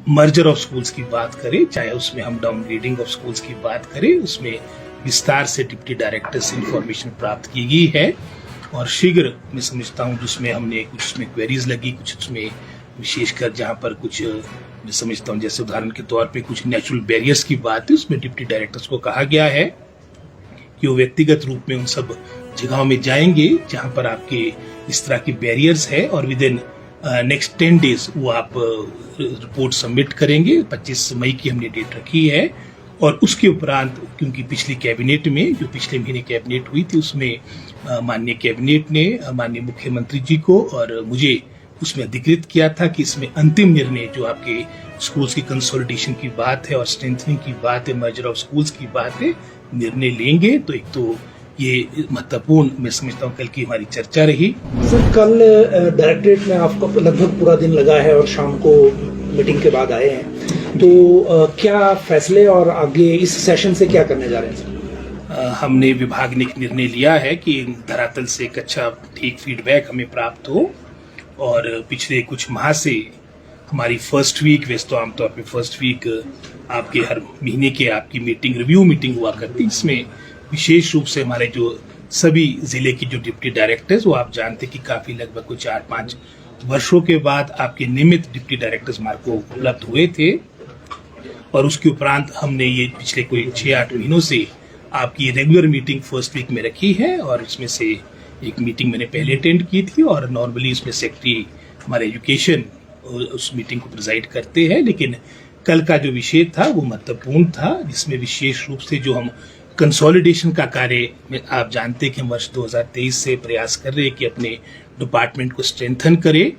Merger of schools की बात करें, चाहे उसमें हम डाउनग्रेडिंग ऑफ स्कूल्स की बात करें, उसमें विस्तार से डिप्टी डायरेक्टर से इंफॉर्मेशन प्राप्त की गई है और शीघ्र मैं समझता हूँ जिसमें हमने कुछ उसमें क्वेरीज लगी, कुछ उसमें विशेषकर जहाँ पर कुछ मैं समझता हूँ जैसे उदाहरण के तौर पे कुछ नेचुरल बैरियर्स की बात है, उसमें डिप्टी डायरेक्टर्स को कहा गया है कि वो व्यक्तिगत रूप में उन सब जगहों में जाएंगे जहाँ पर आपके इस तरह की बैरियर्स है और विद इन नेक्स्ट 10 डेज वो आप रिपोर्ट सबमिट करेंगे। 25 मई की हमने डेट रखी है और उसके उपरांत क्योंकि पिछली कैबिनेट में जो पिछले महीने कैबिनेट हुई थी उसमें माननीय कैबिनेट ने माननीय मुख्यमंत्री जी को और मुझे उसमें अधिकृत किया था कि इसमें अंतिम निर्णय जो आपके स्कूल्स की कंसोलिडेशन की बात है और स्ट्रेंथनिंग की बात है, मर्जर ऑफ स्कूल्स की बात है, निर्णय लेंगे। तो एक तो ये महत्वपूर्ण मैं समझता हूँ कल की हमारी चर्चा रही। सर कल डायरेक्टरेट में आपको लगभग पूरा दिन लगा है और शाम को मीटिंग के बाद आए हैं, तो क्या फैसले और आगे इस सेशन से क्या करने जा रहे हैं सर? हमने विभाग ने एक निर्णय लिया है कि धरातल से एक अच्छा ठीक फीडबैक हमें प्राप्त हो और पिछले कुछ माह से हमारी फर्स्ट वीक, वैसे तो आमतौर पे फर्स्ट वीक आपके हर महीने के आपकी मीटिंग रिव्यू मीटिंग हुआ करती, इसमें विशेष रूप से हमारे जो सभी जिले की जो डिप्टी डायरेक्टर्स वो आप जानते कि काफी लगभग कुछ 8-5 वर्षों के बाद आपके नियमित डिप्टी डायरेक्टर्स हमारे को उपलब्ध हुए थे और उसके उपरांत हमने ये पिछले कोई 6-8 महीनों से आपकी रेगुलर मीटिंग फर्स्ट वीक में रखी है और इसमें से एक मीटिंग मैंने पहले अटेंड की थी और नॉर्मली इसमें सेक्रेटरी हमारे एजुकेशन उस मीटिंग को प्रिजाइड करते हैं, लेकिन कल का जो विषय था वो महत्वपूर्ण था जिसमें विशेष रूप से जो हम कंसोलिडेशन का कार्य में आप जानते हैं कि हम वर्ष 2023 से प्रयास कर रहे हैं कि अपने डिपार्टमेंट को स्ट्रेंथन करें,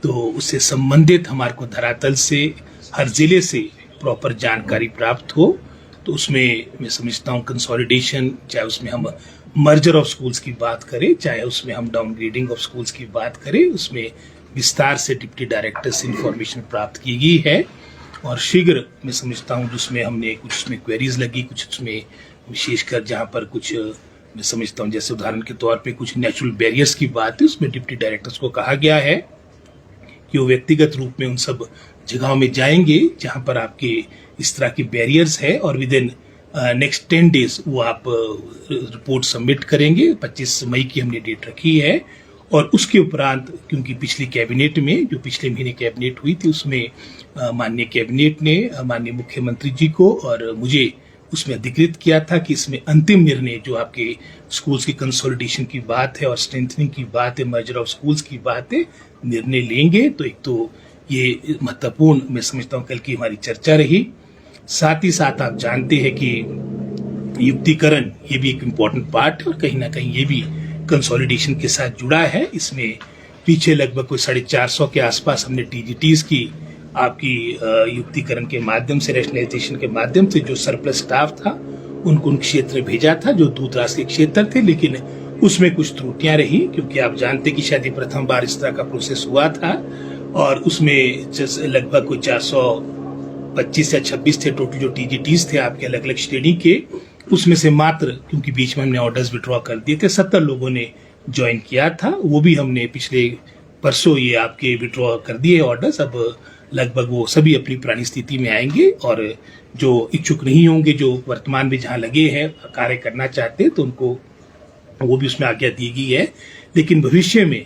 तो उससे संबंधित हमारे को धरातल से हर जिले से प्रॉपर जानकारी प्राप्त हो। तो उसमें मैं समझता हूँ कंसोलिडेशन, चाहे उसमें हम मर्जर ऑफ स्कूल्स की बात करें, चाहे उसमें हम डाउनग्रेडिंग ऑफ स्कूल्स की बात करें, उसमें विस्तार से डिप्टी डायरेक्टर से इंफॉर्मेशन प्राप्त की गई है और शीघ्र मैं समझता हूँ जिसमें हमने कुछ उसमें क्वेरीज लगी, कुछ उसमें विशेषकर जहाँ पर कुछ मैं समझता हूँ जैसे उदाहरण के तौर पे कुछ नेचुरल बैरियर्स की बात है, उसमें डिप्टी डायरेक्टर्स को कहा गया है कि वो व्यक्तिगत रूप में उन सब जगहों में जाएंगे जहाँ पर आपके इस तरह की बैरियर्स है और विद इन नेक्स्ट 10 डेज वो आप रिपोर्ट सबमिट करेंगे। 25 मई की हमने डेट रखी है और उसके उपरांत क्योंकि पिछली कैबिनेट में जो पिछले महीने कैबिनेट हुई थी उसमें माननीय कैबिनेट ने माननीय मुख्यमंत्री जी को और मुझे उसमें अधिकृत किया था कि इसमें अंतिम निर्णय जो आपके स्कूल्स की कंसोलिडेशन की बात है और स्ट्रेंथनिंग की बात है, मर्जर ऑफ स्कूल्स की बात है, निर्णय लेंगे। तो एक तो ये महत्वपूर्ण मैं समझता हूँ कल की हमारी चर्चा रही। साथ ही साथ आप जानते हैं कि युक्तिकरण ये भी एक इम्पोर्टेंट पार्ट है और कहीं ना कहीं ये भी कंसोलिडेशन के साथ जुड़ा है। इसमें पीछे लगभग कोई 450 के आसपास हमने टीजीटीज की आपकी युक्तिकरण के माध्यम से, रैशनलाइजेशन के माध्यम से जो सरप्लस स्टाफ था उनको उन क्षेत्र भेजा था जो दूरदराज के क्षेत्र थे, लेकिन उसमें कुछ त्रुटियां रही क्योंकि आप जानते कि शायद प्रथम बार इस तरह का प्रोसेस हुआ था और उसमें लगभग कोई 425 या 26 थे टोटल जो टीजीटीज थे आपके अलग अलग श्रेणी के, उसमें से मात्र क्योंकि बीच में हमने ऑर्डर्स विड्रॉ कर दिए थे 70 लोगों ने ज्वाइन किया था, वो भी हमने पिछले परसों ये आपके विड्रॉ कर दिए ऑर्डर्स। अब लगभग वो सभी अपनी पुरानी स्थिति में आएंगे और जो इच्छुक नहीं होंगे, जो वर्तमान में जहाँ लगे हैं कार्य करना चाहते हैं, तो उनको वो भी उसमें आज्ञा दी गई है। लेकिन भविष्य में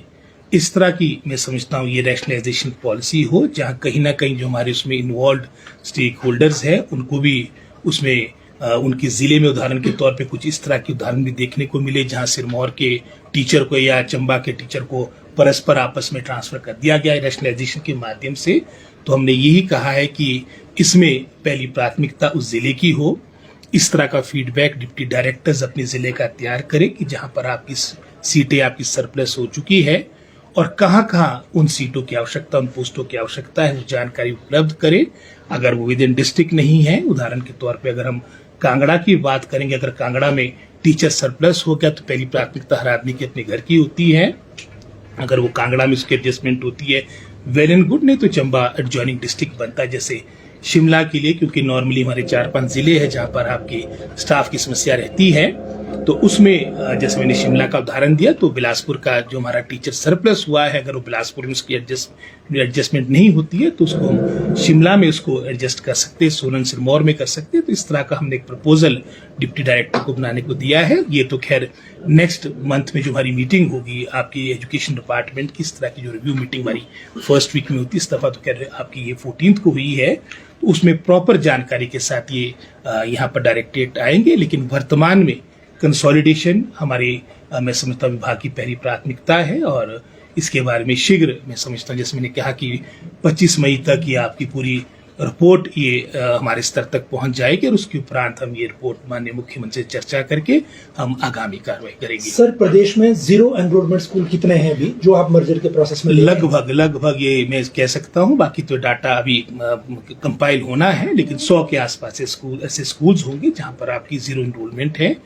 इस तरह की मैं समझता हूँ ये रैशनलाइजेशन पॉलिसी हो जहाँ कहीं ना कहीं जो हमारे उसमें इन्वॉल्व स्टेक होल्डर्स है उनको भी उसमें उनके जिले में उदाहरण के तौर पे कुछ इस तरह के उदाहरण भी देखने को मिले जहाँ सिरमौर के टीचर को या चंबा के टीचर को परस्पर आपस में ट्रांसफर कर दिया गया है रैशनलाइजेशन के माध्यम से। तो हमने यही कहा है कि इसमें पहली प्राथमिकता उस जिले की हो। इस तरह का फीडबैक डिप्टी डायरेक्टर्स अपने जिले का तैयार करें कि जहाँ पर आपकी सीटें आपकी सरप्लस हो चुकी है और कहाँ उन सीटों की आवश्यकता, उन पोस्टों की आवश्यकता है, वो जानकारी उपलब्ध करें। अगर वो विद इन डिस्ट्रिक्ट नहीं है, उदाहरण के तौर पे अगर हम कांगड़ा की बात करेंगे, अगर कांगड़ा में टीचर सरप्लस हो गया तो पहली प्राथमिकता हर आदमी की अपने घर की होती है। अगर वो कांगड़ा में उसकी एडजस्टमेंट होती है वेल एंड गुड, नहीं तो चंबा एडजॉइनिंग डिस्ट्रिक्ट बनता है जैसे शिमला के लिए, क्योंकि नॉर्मली हमारे 4-5 जिले हैं जहाँ पर आपकी स्टाफ की समस्या रहती है। तो उसमें जैसे मैंने शिमला का उदाहरण दिया, तो बिलासपुर का जो हमारा टीचर सरप्लस हुआ है, अगर वो बिलासपुर में उसकी एडजस्टमेंट नहीं होती है तो उसको हम शिमला में उसको एडजस्ट कर सकते हैं, सोलन सिरमौर में कर सकते हैं। तो इस तरह का हमने एक प्रपोजल डिप्टी डायरेक्टर को बनाने को दिया है। ये तो खैर नेक्स्ट मंथ में जो हमारी मीटिंग होगी आपकी एजुकेशन डिपार्टमेंट की, इस तरह की जो रिव्यू मीटिंग हमारी फर्स्ट वीक में होती है, इस दफा तो खैर आपकी ये 14th को हुई है, तो उसमें प्रॉपर जानकारी के साथ ये यहाँ पर डायरेक्टरेट आएंगे। लेकिन वर्तमान में कंसोलिडेशन हमारे मैं समझता हूँ विभाग की पहली प्राथमिकता है, और इसके बारे में शीघ्र मैं समझता हूँ, जैसे मैंने कहा कि 25 मई तक ये आपकी पूरी रिपोर्ट ये हमारे स्तर तक पहुंच जाएगी, और उसके उपरांत हम ये रिपोर्ट माननीय मुख्यमंत्री से चर्चा करके हम आगामी कार्रवाई करेंगे। सर, प्रदेश में जीरो एनरोलमेंट स्कूल कितने हैं अभी जो आप मर्जर के प्रोसेस में? लगभग ये मैं कह सकता हूँ, बाकी तो डाटा अभी कंपाइल होना है, लेकिन 100 के आसपास ऐसे स्कूल्स होंगे जहां पर आपकी जीरो एनरोलमेंट है।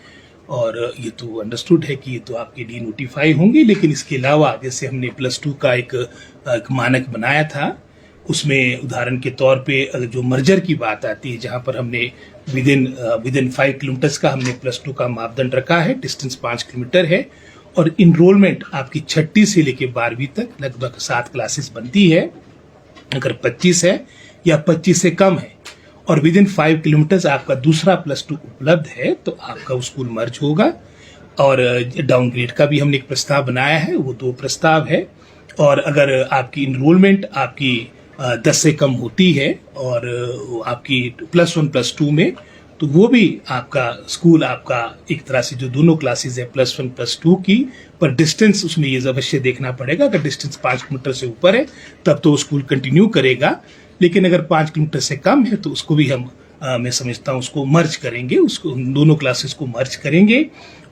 और ये तो अंडरस्टूड है कि ये तो आपके डी नोटिफाई होंगे, लेकिन इसके अलावा जैसे हमने +2 का एक मानक बनाया था, उसमें उदाहरण के तौर पे अगर जो मर्जर की बात आती है, जहां पर हमने विद इन 5 किलोमीटर्स का हमने +2 का मापदंड रखा है, डिस्टेंस 5 किलोमीटर है, और इनरोलमेंट आपकी 6ठी से लेके 12वीं तक लगभग 7 क्लासेस बनती है। अगर 25 है या 25 से कम है और विद इन 5 किलोमीटर्स आपका दूसरा +2 उपलब्ध है, तो आपका स्कूल मर्ज होगा। और डाउनग्रेड का भी हमने एक प्रस्ताव बनाया है, वो 2 प्रस्ताव है। और अगर आपकी इनरोलमेंट आपकी 10 से कम होती है और आपकी +1 +2 में, तो वो भी आपका स्कूल आपका एक तरह से जो दोनों क्लासेस है +1 +2 की, पर डिस्टेंस उसमें ये अवश्य देखना पड़ेगा। अगर डिस्टेंस 5 किलोमीटर से ऊपर है तब तो स्कूल कंटिन्यू करेगा, लेकिन अगर 5 किलोमीटर से कम है तो उसको भी हम मैं समझता हूँ उसको मर्ज करेंगे, उसको दोनों क्लासेस को मर्ज करेंगे।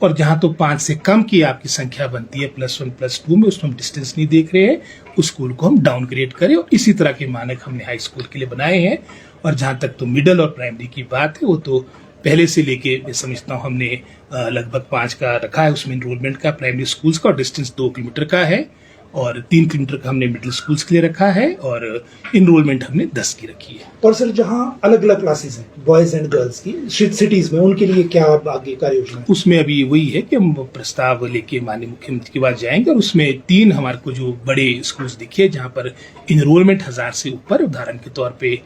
और जहां तो 5 से कम की आपकी संख्या बनती है +1 +2 में, उसमें हम डिस्टेंस नहीं देख रहे हैं, उस स्कूल को हम डाउनग्रेड करें। और इसी तरह के मानक हमने हाई स्कूल के लिए बनाए हैं। और जहां तक तो मिडिल और प्राइमरी की बात है, वो तो पहले से लेके मैं समझता हूँ हमने लगभग 5 का रखा है उसमें इनरोलमेंट का प्राइमरी स्कूल्स का, और डिस्टेंस 2 किलोमीटर का है, और 3 किलोमीटर का हमने मिडिल स्कूल्स के लिए रखा है, और इनरोलमेंट हमने 10 की रखी है। और सर, जहां अलग अलग क्लासेस हैं बॉयज एंड गर्ल्स की सिटीज में, उनके लिए क्या आगे कार्य योजना है? उसमें अभी वही है कि हम प्रस्ताव लेके माननीय मुख्यमंत्री के पास जाएंगे, और उसमें 3 हमारे को जो बड़े स्कूल्स दिखे जहां पर इनरोलमेंट 1000 से ऊपर, उदाहरण के तौर पे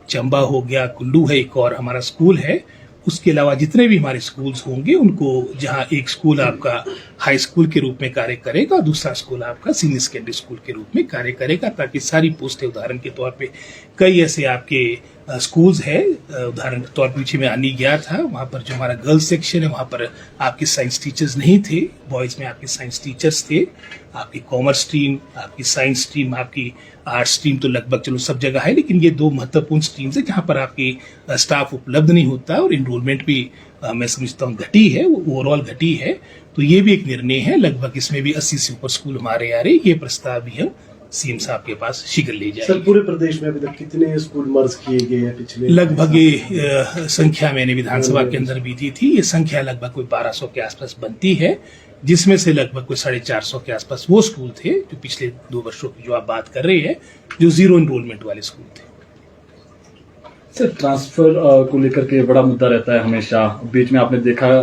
चंबा हो गया, कुल्लू है एक और हमारा स्कूल है। उसके अलावा जितने भी हमारे स्कूल्स होंगे उनको, जहां एक स्कूल आपका हाई स्कूल के रूप में कार्य करेगा और दूसरा स्कूल आपका सीनियर सेकेंडरी स्कूल के रूप में कार्य करेगा, ताकि सारी पोस्टें, उदाहरण के तौर पे कई ऐसे आपके स्कूल्स है, उदाहरण के तौर पर पीछे में आनी गया था, वहां पर जो हमारा गर्ल्स सेक्शन है वहां पर आपके साइंस टीचर्स नहीं थे, बॉयज में आपके साइंस टीचर्स थे, आपकी कॉमर्स स्ट्रीम, आपकी साइंस स्ट्रीम, आपकी आर्ट स्ट्रीम तो लगभग चलो सब जगह है, लेकिन ये 2 महत्वपूर्ण स्ट्रीम्स है जहां पर आपकी स्टाफ उपलब्ध नहीं होता है, और इनरोलमेंट भी मैं समझता हूँ घटी है, ओवरऑल घटी है। तो ये भी एक निर्णय है, लगभग इसमें भी 80 से ऊपर स्कूल हमारे आ रहे, ये प्रस्ताव भी हम सीएम साहब के पास शीघ्र ले जाएंगे। सर, पूरे प्रदेश में अभी तक कितने स्कूल मर्ज किए गए हैं पिछले? लगभग ये संख्या मैंने विधानसभा के अंदर भी दी थी, ये संख्या लगभग कोई 1200 के आसपास बनती है, जिसमें से लगभग कोई 450 के आसपास वो स्कूल थे जो पिछले 2 वर्षों की जो आप बात कर रहे हैं, जो जीरो एनरोलमेंट वाले स्कूल थे। सर, ट्रांसफर को लेकर के बड़ा मुद्दा रहता है हमेशा। बीच में आपने देखा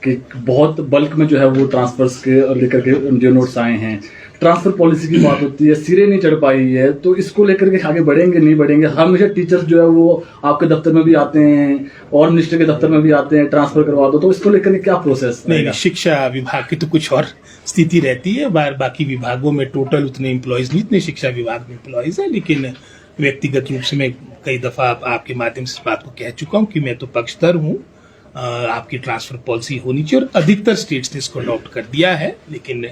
कि बहुत बल्क में जो है वो ट्रांसफर्स के लेकर के जो नोट्स आए हैं, ट्रांसफर पॉलिसी की बात होती है, सिरे नहीं चढ़ पाई है, तो इसको लेकर के आगे बढ़ेंगे नहीं बढ़ेंगे? हमेशा टीचर्स जो है वो आपके दफ्तर में भी आते हैं और मिनिस्टर के दफ्तर में भी आते हैं, ट्रांसफर करवा दो, तो इसको लेकर के क्या प्रोसेस? नहीं, शिक्षा विभाग की तो कुछ और स्थिति रहती है, बाकी विभागों में टोटल उतने एम्प्लॉयज नहीं, इतने शिक्षा विभाग में एम्प्लॉयज है। लेकिन व्यक्तिगत रूप से मैं कई दफा आपके माध्यम से इस बात को कह चुका हूँ कि मैं तो पक्षधर हूँ, आपकी ट्रांसफर पॉलिसी होनी चाहिए, और अधिकतर स्टेट्स ने इसको अडॉप्ट कर दिया है। लेकिन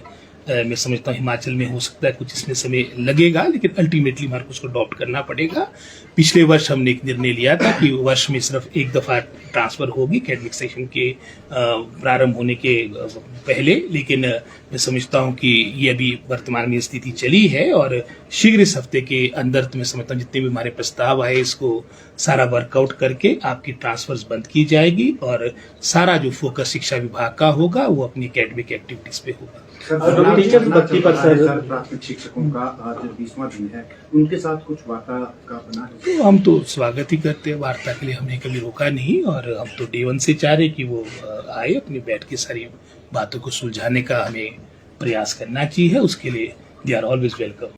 मैं समझता हूँ हिमाचल में हो सकता है कुछ इसमें समय लगेगा, लेकिन अल्टीमेटली हमारे को उसको अडॉप्ट करना पड़ेगा। पिछले वर्ष हमने एक निर्णय लिया था कि वर्ष में सिर्फ एक दफा ट्रांसफर होगी एकेडमिक सेशन के प्रारंभ होने के पहले, लेकिन मैं समझता हूँ कि ये अभी वर्तमान में स्थिति चली है, और शीघ्र इस हफ्ते के अंदर तो मैं समझता हूँ जितने भी हमारे प्रस्ताव आए इसको सारा वर्कआउट करके आपकी ट्रांसफर्स बंद की जाएगी, और सारा जो फोकस शिक्षा विभाग का होगा वो अपनी एकेडमिक एक्टिविटीज पे होगा। टीचर्स भर्ती पर सर प्राथमिक शिक्षकों का आज 20वां दिन है, उनके साथ कुछ वार्ता का बना है? तो हम तो स्वागत ही करते हैं, वार्ता के लिए हमने कभी रोका नहीं, और हम तो डे 1 से चाह रहे कि वो आए, अपनी बैठ के सारी बातों को सुलझाने का हमें प्रयास करना चाहिए, उसके लिए दे आर ऑलवेज वेलकम।